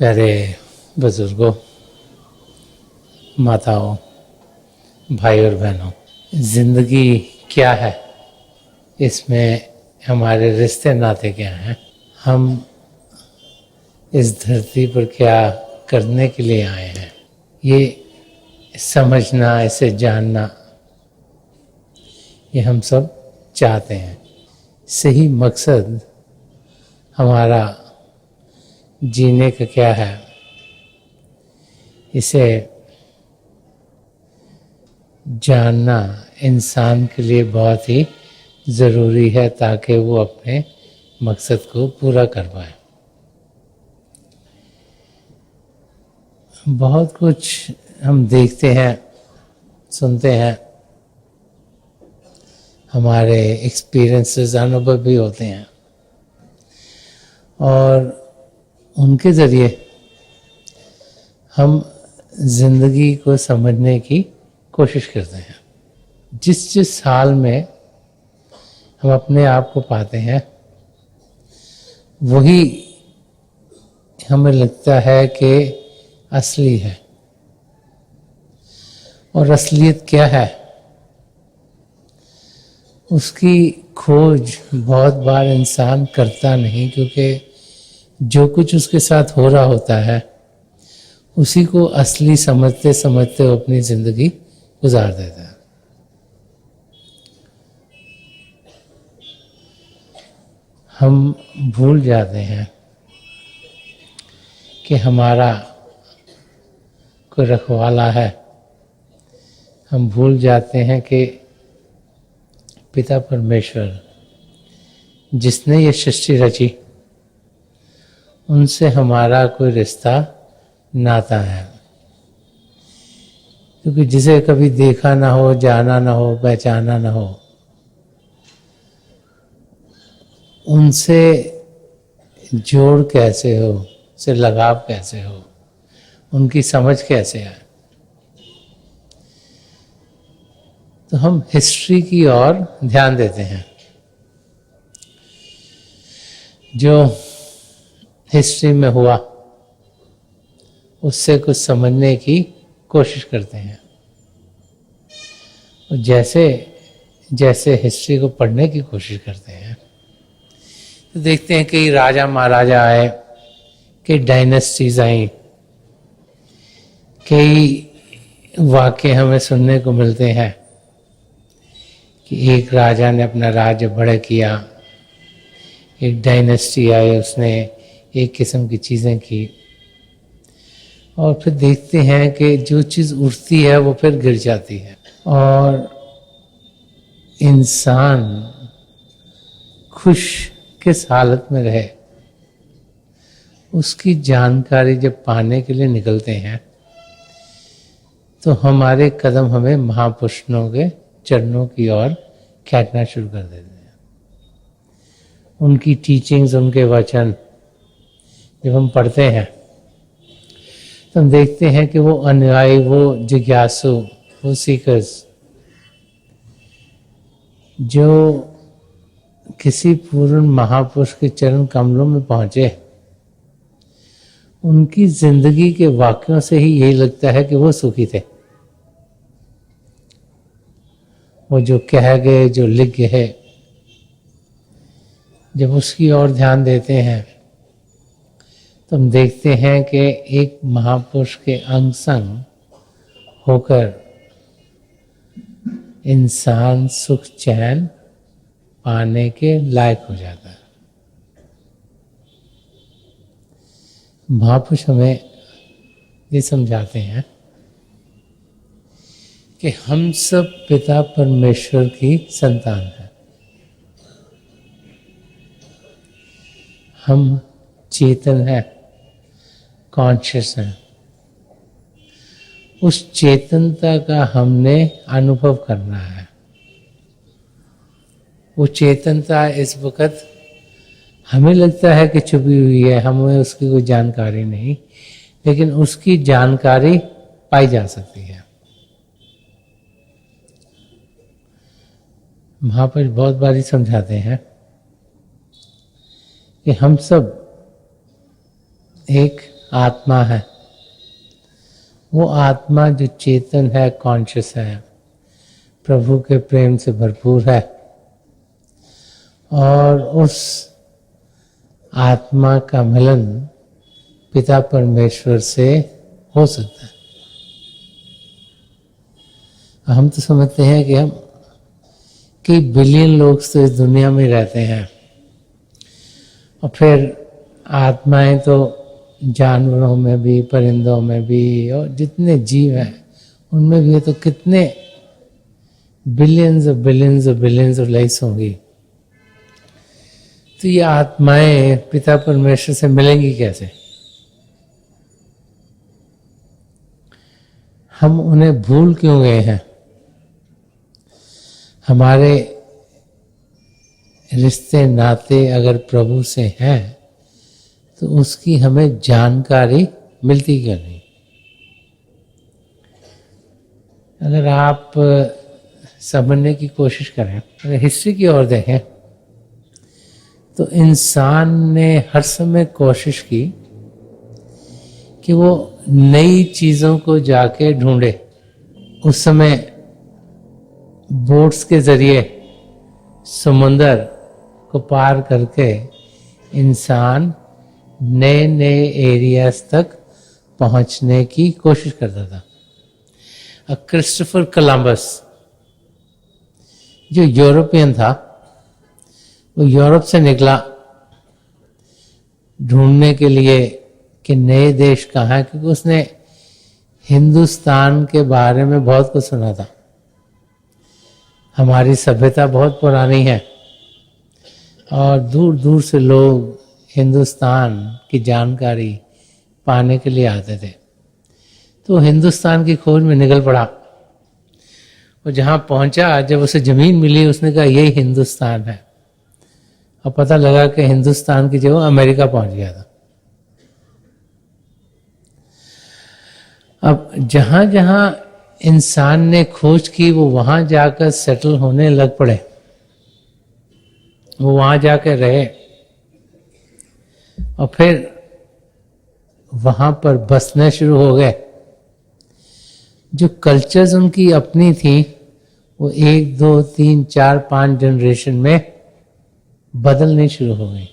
प्यारे बुजुर्गों, माताओं, भाई और बहनों, ज़िंदगी क्या है, इसमें हमारे रिश्ते नाते क्या हैं, हम इस धरती पर क्या करने के लिए आए हैं, ये समझना, इसे जानना, ये हम सब चाहते हैं। सही मकसद हमारा जीने का क्या है, इसे जानना इंसान के लिए बहुत ही ज़रूरी है ताकि वो अपने मकसद को पूरा कर पाए। बहुत कुछ हम देखते हैं, सुनते हैं, हमारे एक्सपीरियंसेस, अनुभव भी होते हैं और उनके ज़रिए हम ज़िंदगी को समझने की कोशिश करते हैं। जिस जिस हाल में हम अपने आप को पाते हैं, वही हमें लगता है कि असली है। और असलियत क्या है, उसकी खोज बहुत बार इंसान करता नहीं, क्योंकि जो कुछ उसके साथ हो रहा होता है उसी को असली समझते समझते वो अपनी ज़िंदगी गुजार देता है। हम भूल जाते हैं कि हमारा कोई रखवाला है। हम भूल जाते हैं कि पिता परमेश्वर जिसने ये सृष्टि रची, उनसे हमारा कोई रिश्ता नाता है। क्योंकि जिसे कभी देखा ना हो, जाना ना हो, पहचाना ना हो, उनसे जोड़ कैसे हो, उनसे लगाव कैसे हो, उनकी समझ कैसे आए। तो हम हिस्ट्री की ओर ध्यान देते हैं। जो हिस्ट्री में हुआ उससे कुछ समझने की कोशिश करते हैं। और जैसे जैसे हिस्ट्री को पढ़ने की कोशिश करते हैं तो देखते हैं कई राजा महाराजा आए, कई डायनेस्टीज आई, कई वाक़े हमें सुनने को मिलते हैं कि एक राजा ने अपना राज्य बड़ा किया, एक डायनेस्टी आई, उसने एक किस्म की चीज़ें की, और फिर देखते हैं कि जो चीज़ उठती है वो फिर गिर जाती है। और इंसान खुश किस हालत में रहे, उसकी जानकारी जब पाने के लिए निकलते हैं तो हमारे कदम हमें महापुरुषों के चरणों की ओर खींचना शुरू कर देते हैं। उनकी टीचिंग्स, उनके वचन जब हम पढ़ते हैं तो हम देखते हैं कि वो अनुयायी, वो जिज्ञासु, वो सीकर्स जो किसी पूर्ण महापुरुष के चरण कमलों में पहुंचे, उनकी जिंदगी के वाक्यों से ही यही लगता है कि वो सुखी थे। वो जो कह गए, जो लिख गए, जब उसकी ओर ध्यान देते हैं तो हम देखते हैं कि एक महापुरुष के अंग संग होकर इंसान सुख चैन पाने के लायक हो जाता है। महापुरुष हमें ये समझाते हैं कि हम सब पिता परमेश्वर की संतान हैं। हम चेतन हैं, कॉन्शियस हैं। उस चेतनता का हमने अनुभव करना है। वो चेतनता इस वक्त हमें लगता है कि छुपी हुई है, हमें उसकी कोई जानकारी नहीं, लेकिन उसकी जानकारी पाई जा सकती है। महापुरुष बहुत बारी समझाते हैं कि हम सब एक आत्मा है, वो आत्मा जो चेतन है, कॉन्शियस है, प्रभु के प्रेम से भरपूर है, और उस आत्मा का मिलन पिता परमेश्वर से हो सकता है। हम तो समझते हैं कि हम कई बिलियन लोग तो इस दुनिया में रहते हैं, और फिर आत्माएं तो जानवरों में भी, परिंदों में भी, और जितने जीव हैं उनमें भी, तो कितने बिलियंस और बिलियंस और बिलियंस ऑफ लाइफ्स होंगी। तो ये आत्माएं पिता परमेश्वर से मिलेंगी कैसे? हम उन्हें भूल क्यों गए हैं? हमारे रिश्ते नाते अगर प्रभु से हैं तो उसकी हमें जानकारी मिलती क्यों नहीं? अगर आप समझने की कोशिश करें, अगर हिस्ट्री की ओर देखें, तो इंसान ने हर समय कोशिश की कि वो नई चीज़ों को जाके ढूंढे। उस समय बोट्स के जरिए समुंदर को पार करके इंसान नए नए एरियाज तक पहुंचने की कोशिश करता था। क्रिस्टोफर कोलंबस जो यूरोपियन था, वो यूरोप से निकला ढूंढने के लिए कि नए देश कहाँ हैं, क्योंकि उसने हिंदुस्तान के बारे में बहुत कुछ सुना था। हमारी सभ्यता बहुत पुरानी है और दूर दूर से लोग हिंदुस्तान की जानकारी पाने के लिए आते थे। तो हिंदुस्तान की खोज में निकल पड़ा, और जहाँ पहुँचा, जब उसे ज़मीन मिली, उसने कहा यही हिंदुस्तान है, और पता लगा कि हिंदुस्तान की जगह अमेरिका पहुँच गया था। अब जहाँ जहाँ इंसान ने खोज की, वो वहाँ जाकर सेटल होने लग पड़े, वो वहाँ जाकर रहे, और फिर वहाँ पर बसने शुरू हो गए। जो कल्चर्स उनकी अपनी थी, वो 1, 2, 3, 4, 5 जनरेशन में बदलनी शुरू हो गई।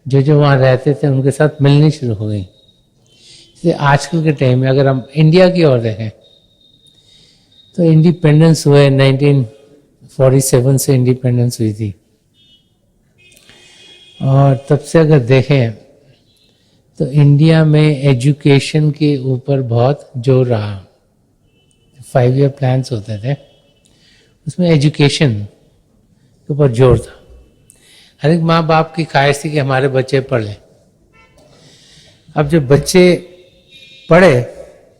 जो जो वहाँ रहते थे उनके साथ मिलनी शुरू हो गई। इसलिए आजकल के टाइम में अगर हम इंडिया की ओर देखें, तो इंडिपेंडेंस हुए 1947 से इंडिपेंडेंस हुई थी, और तब से अगर देखें तो इंडिया में एजुकेशन के ऊपर बहुत जोर रहा। 5 ईयर प्लान्स होते थे, उसमें एजुकेशन के ऊपर जोर था। हर एक माँ बाप की ख्वाहिश थी कि हमारे बच्चे पढ़ लें। अब जब बच्चे पढ़े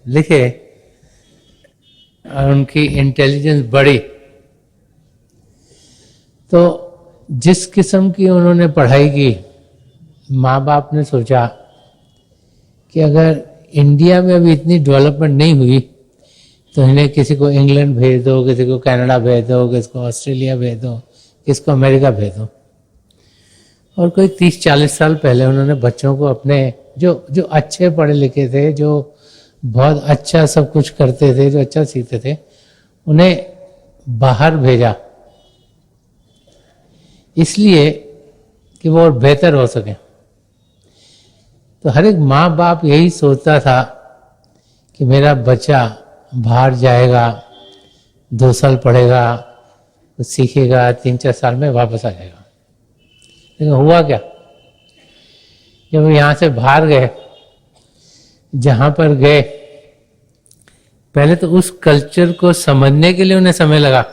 लिखे और उनकी इंटेलिजेंस बढ़ी, तो जिस किस्म की उन्होंने पढ़ाई की, माँ बाप ने सोचा कि अगर इंडिया में अभी इतनी डेवलपमेंट नहीं हुई, तो इन्हें किसी को इंग्लैंड भेज दो, किसी को कनाडा भेज दो, किसी को ऑस्ट्रेलिया भेज दो, किसी को अमेरिका भेज दो। और कोई 30-40 साल पहले उन्होंने बच्चों को अपने जो अच्छे पढ़े लिखे थे, जो बहुत अच्छा सब कुछ करते थे, जो अच्छा सीखते थे, उन्हें बाहर भेजा, इसलिए कि वो और बेहतर हो सके। तो हर एक माँ बाप यही सोचता था कि मेरा बच्चा बाहर जाएगा, 2 साल पढ़ेगा, कुछ सीखेगा, 3-4 साल में वापस आ जाएगा। लेकिन हुआ क्या? जब वो यहाँ से बाहर गए, जहाँ पर गए, पहले तो उस कल्चर को समझने के लिए उन्हें समय लगा।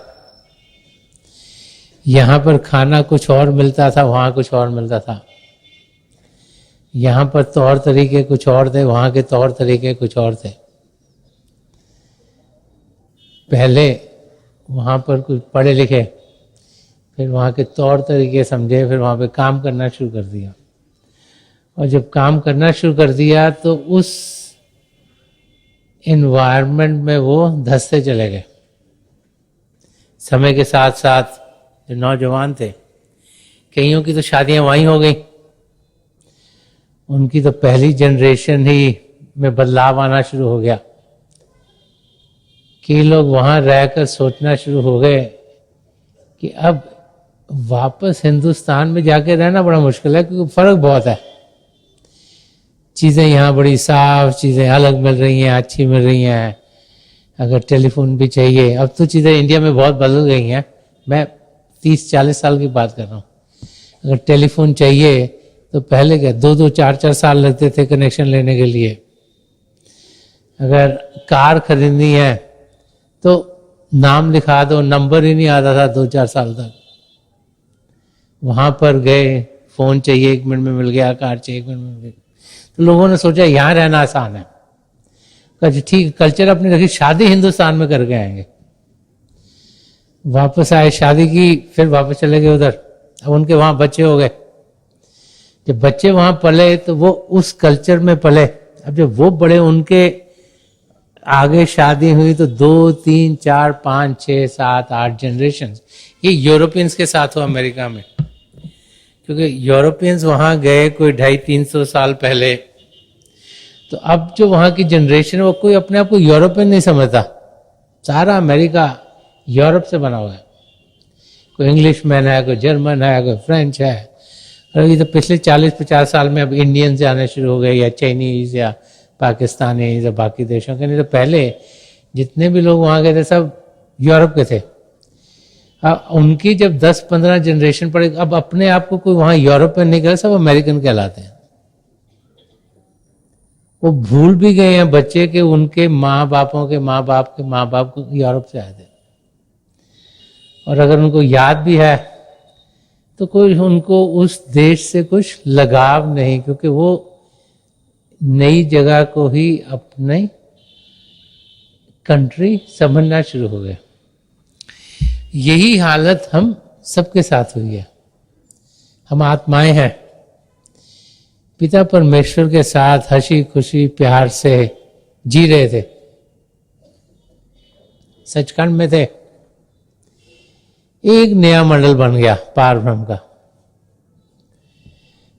यहाँ पर खाना कुछ और मिलता था, वहाँ कुछ और मिलता था। यहाँ पर तौर तरीके कुछ और थे, वहाँ के तौर तरीके कुछ और थे। पहले वहाँ पर कुछ पढ़े लिखे, फिर वहाँ के तौर तरीके समझे, फिर वहाँ पे काम करना शुरू कर दिया। और जब काम करना शुरू कर दिया तो उस एनवायरनमेंट में वो धंसते चले गए। समय के साथ साथ जो नौजवान थे, कईयों की तो शादियां वहीं हो गई, उनकी तो पहली जनरेशन ही में बदलाव आना शुरू हो गया कि लोग वहां रहकर सोचना शुरू हो गए कि अब वापस हिंदुस्तान में जाके रहना बड़ा मुश्किल है, क्योंकि फर्क बहुत है। चीज़ें यहाँ बड़ी साफ, चीज़ें अलग मिल रही हैं, अच्छी मिल रही हैं। अगर टेलीफोन भी चाहिए, अब तो चीज़ें इंडिया में बहुत बदल गई हैं, मैं 30-40 साल की बात कर रहा हूँ। अगर टेलीफोन चाहिए तो पहले क्या 2-2, 4-4 साल लगते थे कनेक्शन लेने के लिए। अगर कार खरीदनी है तो नाम लिखा दो, नंबर ही नहीं आता था 2-4 साल तक। वहाँ पर गए, फ़ोन चाहिए 1 मिनट में मिल गया, कार चाहिए 1 मिनट में मिल गई। तो लोगों ने सोचा यहाँ रहना आसान है, कहा ठीक, कल्चर अपनी रखी, शादी हिंदुस्तान में करके आएंगे। वापस आए, शादी की, फिर वापस चले गए उधर। अब उनके वहाँ बच्चे हो गए। जब बच्चे वहाँ पले तो वो उस कल्चर में पले। अब जब वो बड़े, उनके आगे शादी हुई तो 2, 3, 4, 5, 6, 7, 8 जनरेशन। ये यूरोपियंस के साथ हुआ अमेरिका में, क्योंकि यूरोपियंस वहाँ गए कोई 250-300 साल पहले। तो अब जो वहाँ की जनरेशन है वो कोई अपने आप को यूरोपियन नहीं समझता। सारा अमेरिका यूरोप से बना हुआ है। कोई इंग्लिश मैन है, कोई जर्मन है, कोई फ्रेंच है। और अभी तो पिछले 40-50 साल में अब इंडियंस आने शुरू हो गए, या चाइनीज या पाकिस्तानी या बाकी देशों के। नहीं तो पहले जितने भी लोग वहाँ गए थे सब यूरोप के थे। उनकी जब 10-15 जनरेशन पड़े, अब अपने आप को कोई वहाँ यूरोपियन नहीं कहता, सब अमेरिकन कहलाते हैं। वो भूल भी गए हैं बच्चे के उनके माँ बापों के माँ बाप के माँ बाप को यूरोप से आए थे। और अगर उनको याद भी है तो कोई उनको उस देश से कुछ लगाव नहीं, क्योंकि वो नई जगह को ही अपनी कंट्री समझना शुरू हो गए। यही हालत हम सबके साथ हुई है। हम आत्माएं हैं, पिता परमेश्वर के साथ हंसी खुशी प्यार से जी रहे थे, सचखंड में थे। एक नया मंडल बन गया पार ब्रह्म का।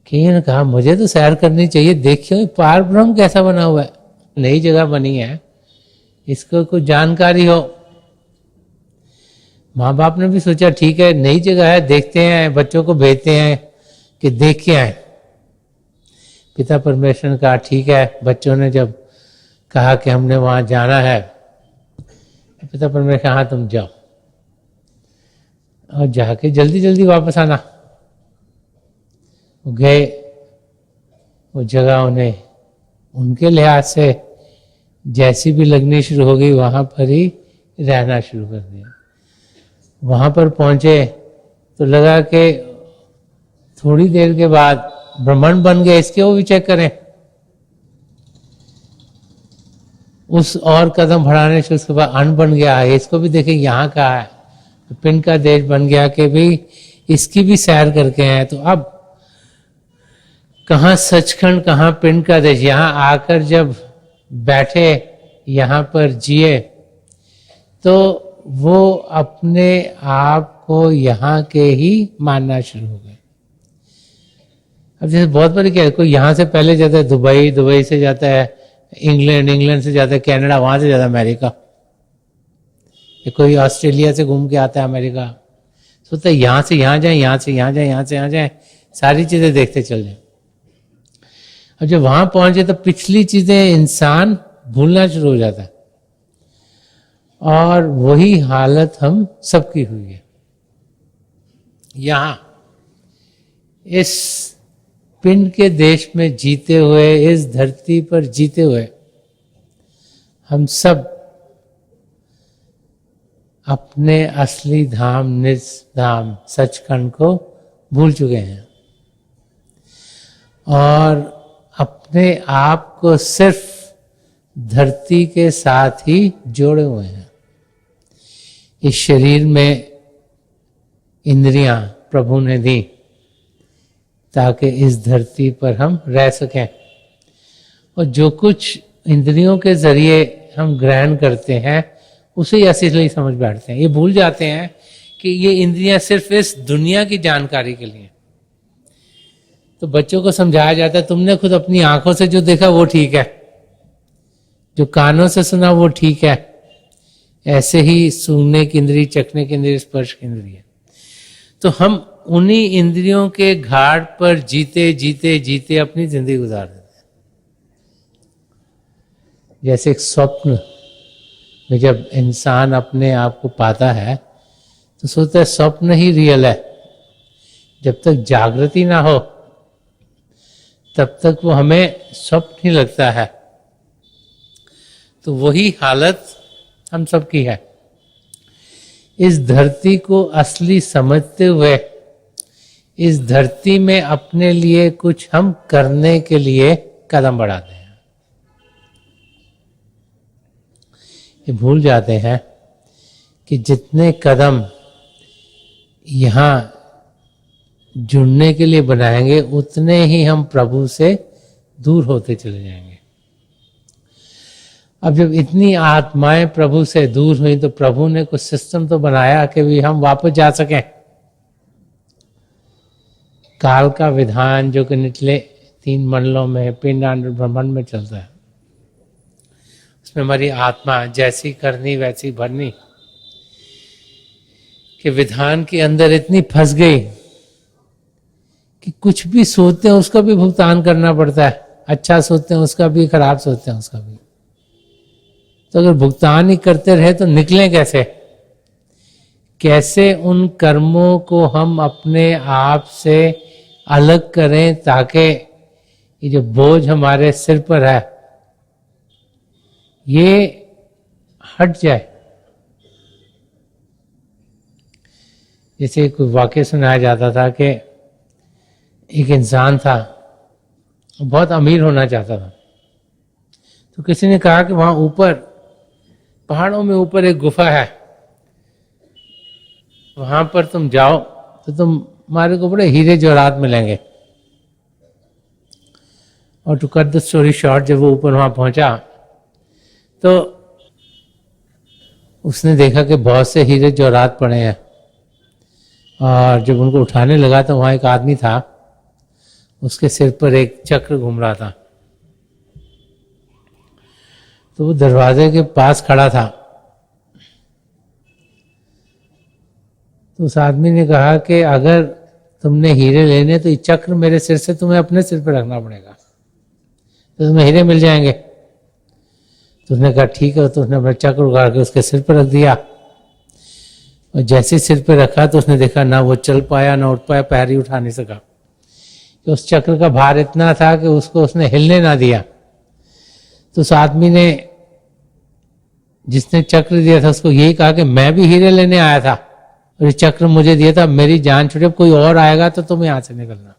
किसी ने कहा मुझे तो सैर करनी चाहिए, देखियो पार ब्रह्म कैसा बना हुआ है, नई जगह बनी है, इसको कुछ जानकारी हो। माँ बाप ने भी सोचा ठीक है नई जगह है, देखते हैं, बच्चों को भेजते हैं कि देख के आए। पिता परमेश्वर ने कहा ठीक है। बच्चों ने जब कहा कि हमने वहां जाना है, पिता परमेश्वर कहा हाँ तुम जाओ और जाके जल्दी जल्दी वापस आना। वो गए, वो जगह उन्हें उनके लिहाज से जैसी भी लगनी शुरू हो गई, वहां पर ही रहना शुरू कर दिया। वहां पर पहुंचे तो लगा कि थोड़ी देर के बाद ब्रह्मांड बन गया, इसके वो भी चेक करें। उस और कदम बढ़ाने से उसके बाद अन्न बन गया है, इसको भी देखें यहाँ का है। तो पिंड का देश बन गया कि भाई इसकी भी सैर करके हैं। तो अब कहाँ सचखंड, कहाँ पिंड का देश, यहाँ आकर जब बैठे, यहाँ पर जिए, तो वो अपने आप को यहाँ के ही मानना शुरू हो गए। अब जैसे बहुत बड़ी क्या है, कोई यहाँ से पहले जाता है दुबई, दुबई से जाता है इंग्लैंड, इंग्लैंड से जाता है कनाडा, वहां से जाता है अमेरिका, कोई ऑस्ट्रेलिया से घूम के आता है अमेरिका। सोचता है यहाँ से यहाँ जाए, यहाँ से यहाँ जाए, यहाँ से यहाँ जाए, सारी चीजें देखते चल जाए। अब जब वहां पहुंचे तो पिछली चीजें इंसान भूलना शुरू हो जाता है, और वही हालत हम सबकी हुई है। यहां इस पिंड के देश में जीते हुए, इस धरती पर जीते हुए, हम सब अपने असली धाम, निज धाम सचखंड को भूल चुके हैं और अपने आप को सिर्फ धरती के साथ ही जोड़े हुए हैं। इस शरीर में इंद्रियां प्रभु ने दी ताकि इस धरती पर हम रह सकें, और जो कुछ इंद्रियों के जरिए हम ग्रहण करते हैं उसे असली समझ बैठते हैं। ये भूल जाते हैं कि ये इंद्रियां सिर्फ इस दुनिया की जानकारी के लिए, तो बच्चों को समझाया जाता है तुमने खुद अपनी आंखों से जो देखा वो ठीक है, जो कानों से सुना वो ठीक है। ऐसे ही सूंघने की इंद्रिय, चखने की इंद्रिय, स्पर्श की इंद्रिय। तो हम उन्हीं इंद्रियों के घाट पर जीते जीते जीते अपनी जिंदगी गुजार देते हैं। जैसे एक स्वप्न में जब इंसान अपने आप को पाता है तो सोचता है स्वप्न ही रियल है। जब तक जागृति ना हो तब तक वो हमें स्वप्न ही लगता है। तो वही हालत हम सबकी है। इस धरती को असली समझते हुए इस धरती में अपने लिए कुछ हम करने के लिए कदम बढ़ाते हैं। ये भूल जाते हैं कि जितने कदम यहाँ जुड़ने के लिए बनाएंगे उतने ही हम प्रभु से दूर होते चले जाएंगे। अब जब इतनी आत्माएं प्रभु से दूर हुई तो प्रभु ने कुछ सिस्टम तो बनाया कि भी हम वापस जा सकें। काल का विधान जो कि निचले 3 मंडलों में पिंडांड ब्रह्मांड में चलता है, उसमें हमारी आत्मा जैसी करनी वैसी भरनी कि विधान के अंदर इतनी फंस गई कि कुछ भी सोचते हैं उसका भी भुगतान करना पड़ता है। अच्छा सोचते हैं उसका भी, खराब सोचते हैं उसका भी। तो अगर भुगतान ही करते रहे तो निकलें कैसे? कैसे उन कर्मों को हम अपने आप से अलग करें ताकि ये जो बोझ हमारे सिर पर है ये हट जाए। जैसे कोई वाक्य सुनाया जाता था कि एक इंसान था, बहुत अमीर होना चाहता था। तो किसी ने कहा कि वहां ऊपर पहाड़ों में ऊपर एक गुफा है, वहां पर तुम जाओ तो तुम्हारे को बड़े हीरे जवाहरात मिलेंगे। और to cut the story short, जब वो ऊपर वहां पहुंचा तो उसने देखा कि बहुत से हीरे जवाहरात पड़े हैं। और जब उनको उठाने लगा तो वहां एक आदमी था, उसके सिर पर एक चक्र घूम रहा था। तो वो दरवाजे के पास खड़ा था। तो उस आदमी ने कहा कि अगर तुमने हीरे लेने तो ये चक्र मेरे सिर से तुम्हें अपने सिर पर रखना पड़ेगा, तो तुम्हें हीरे मिल जाएंगे। तो उसने कहा ठीक है। तो उसने अपना चक्र उगाड़ के उसके सिर पर रख दिया। और जैसे सिर पर रखा तो उसने देखा ना वो चल पाया ना उठ पाया, पैर ही उठा नहीं सका। कि उस चक्र का भार इतना था कि उसको उसने हिलने ना दिया। तो उस आदमी ने, जिसने चक्र दिया था, उसको यही कहा कि मैं भी हीरे लेने आया था और ये चक्र मुझे दिया था, मेरी जान छूटे, कोई और आएगा तो तुम यहां से निकलना।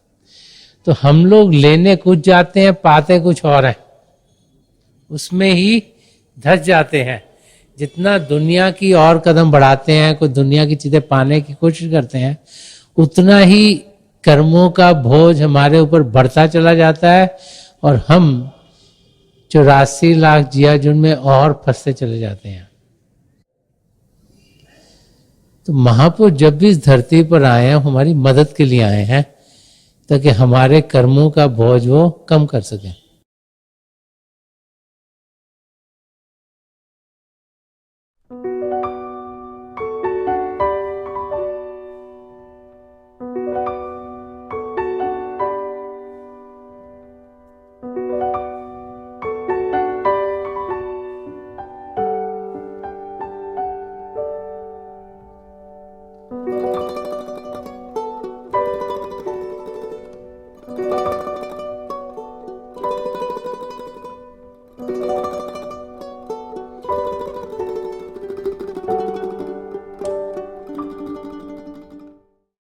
तो हम लोग लेने कुछ जाते हैं, पाते कुछ और है, उसमें ही धस जाते हैं। जितना दुनिया की और कदम बढ़ाते हैं, कोई दुनिया की चीजें पाने की कोशिश करते हैं, उतना ही कर्मों का बोझ हमारे ऊपर बढ़ता चला जाता है और हम 84 लाख जियाजुन में और फंसते चले जाते हैं। तो महापुरुष जब भी इस धरती पर आए हैं हमारी मदद के लिए आए हैं ताकि हमारे कर्मों का बोझ वो कम कर सकें।